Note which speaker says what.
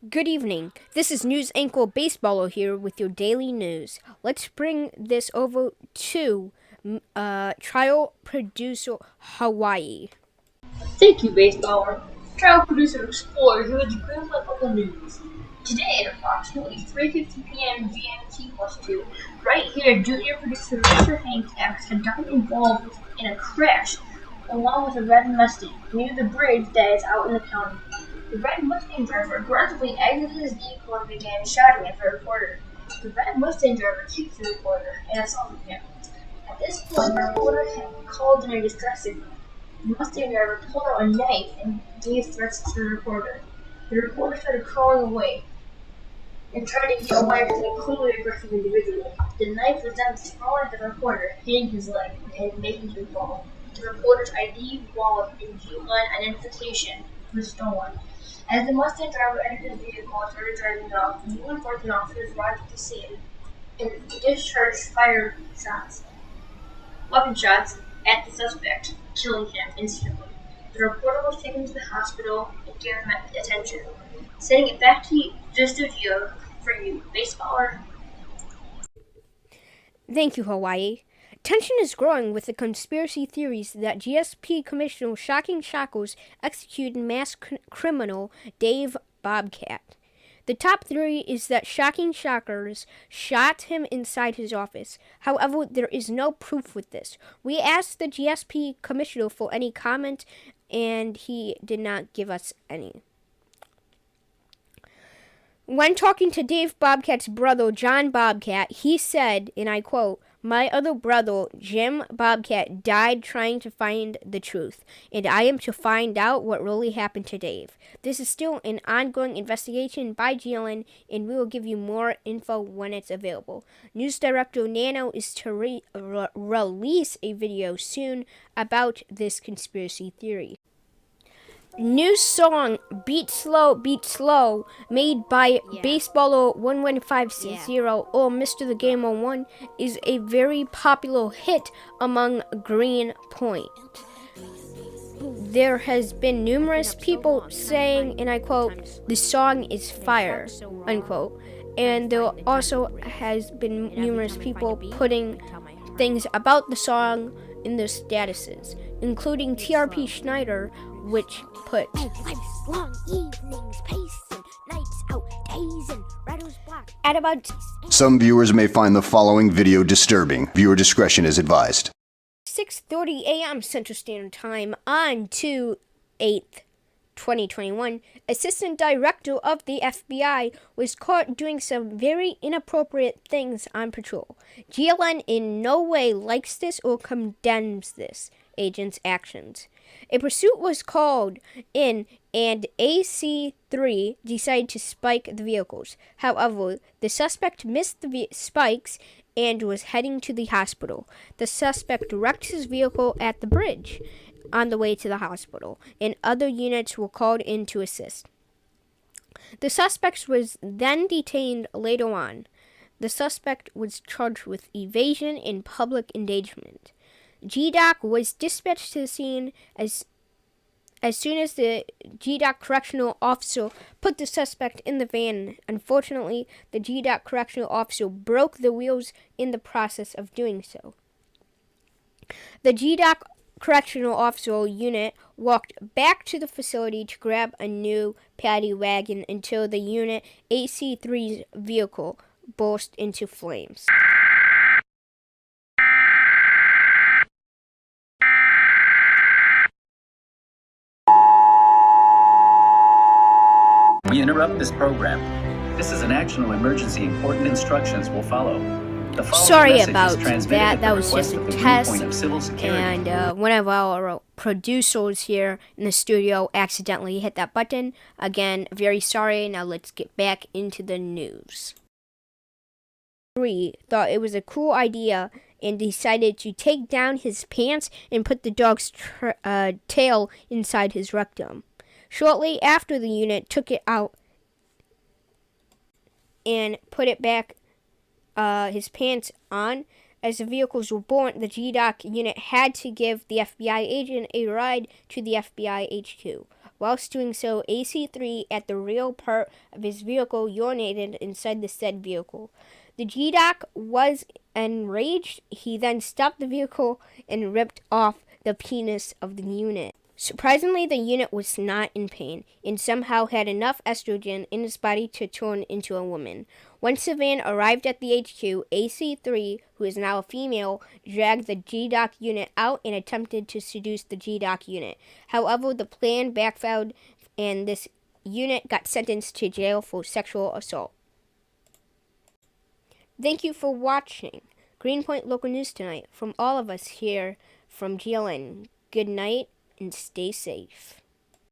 Speaker 1: Good evening. This is news anchor Baseballer here with your daily news. Let's bring this over to trial producer Hawaii.
Speaker 2: Thank you, Baseballer. Trial producer Explorer here with the Greenpoint local news. Today at approximately 3:50 p.m. GMT plus 2, right here, junior producer Mr. Hank X had gotten involved in a crash along with a red Mustang near the bridge that is out in the county. The red Mustang driver aggressively exited his vehicle and began shouting at the reporter. The red Mustang driver kicked the reporter and assaulted him. At this point, the reporter had called in a distress signal. The Mustang driver pulled out a knife and gave threats to the reporter. The reporter started crawling away and tried to get away from the clearly aggressive individual. The knife was then thrown at the reporter, hitting his leg and making him fall. The reporter's ID, wallet, and G-line identification was stolen. As the Mustang driver entered his vehicle and started driving off, law enforcement officers arrived at the scene and discharged weapon shots at the suspect, killing him instantly. The reporter was taken to the hospital and given attention. Sending it back to the studio for you, Baseballer.
Speaker 1: Thank you, Hawaii. Tension is growing with the conspiracy theories that GSP Commissioner Shocking Shackles executed mass criminal Dave Bobcat. The top theory is that Shocking Shockers shot him inside his office. However, there is no proof with this. We asked the GSP Commissioner for any comment, and he did not give us any. When talking to Dave Bobcat's brother, John Bobcat, he said, and I quote, "My other brother, Jim Bobcat, died trying to find the truth, and I am to find out what really happened to Dave. This is still an ongoing investigation by GLN, and we will give you more info when it's available. News Director Nano is to release a video soon about this conspiracy theory." New song Beat Slow, made by Baseballer 1150 or Mr. The Gamer 1, is a very popular hit among Greenpoint. There has been numerous people saying, and I quote, "the song is fire," unquote. And there also has been numerous people putting things about the song in their statuses, including TRP Schneider, which put at about
Speaker 3: Some viewers may find the following video disturbing. Viewer discretion is advised.
Speaker 1: 6:30 a.m. Central Standard Time on 2/8, 2021, Assistant Director of the FBI was caught doing some very inappropriate things on patrol. GLN in no way likes this or condemns this agent's actions. A pursuit was called in, and AC-3 decided to spike the vehicles. However, the suspect missed the spikes and was heading to the hospital. The suspect wrecked his vehicle at the bridge on the way to the hospital, and other units were called in to assist. The suspect was then detained later on. The suspect was charged with evasion and public endangerment. GDOC was dispatched to the scene as soon as the GDOC correctional officer put the suspect in the van. Unfortunately, the GDOC correctional officer broke the wheels in the process of doing so. The GDOC correctional officer unit walked back to the facility to grab a new paddy wagon until the unit AC-3's vehicle burst into flames.
Speaker 4: We interrupt this program. This is an actual emergency. Important instructions will follow. The following
Speaker 1: Sorry
Speaker 4: message is
Speaker 1: about
Speaker 4: transmitted
Speaker 1: that.
Speaker 4: at the
Speaker 1: That was
Speaker 4: request
Speaker 1: just a
Speaker 4: of the
Speaker 1: test.
Speaker 4: Greenpoint of Civil Security.
Speaker 1: And one of our producers here in the studio accidentally hit that button. Again, very sorry. Now let's get back into the news. 3 thought it was a cool idea and decided to take down his pants and put the dog's tail inside his rectum. Shortly after, the unit took it out and put it back, his pants on. As the vehicles were born, the GDOC unit had to give the FBI agent a ride to the FBI HQ. Whilst doing so, AC3 at the rear part of his vehicle urinated inside the said vehicle. The G-Doc was enraged. He then stopped the vehicle and ripped off the penis of the unit. Surprisingly, the unit was not in pain and somehow had enough estrogen in its body to turn into a woman. Once the van arrived at the HQ, AC3, who is now a female, dragged the G-Doc unit out and attempted to seduce the G-Doc unit. However, the plan backfired and this unit got sentenced to jail for sexual assault. Thank you for watching Greenpoint Local News tonight. From all of us here from GLN, good night and stay safe.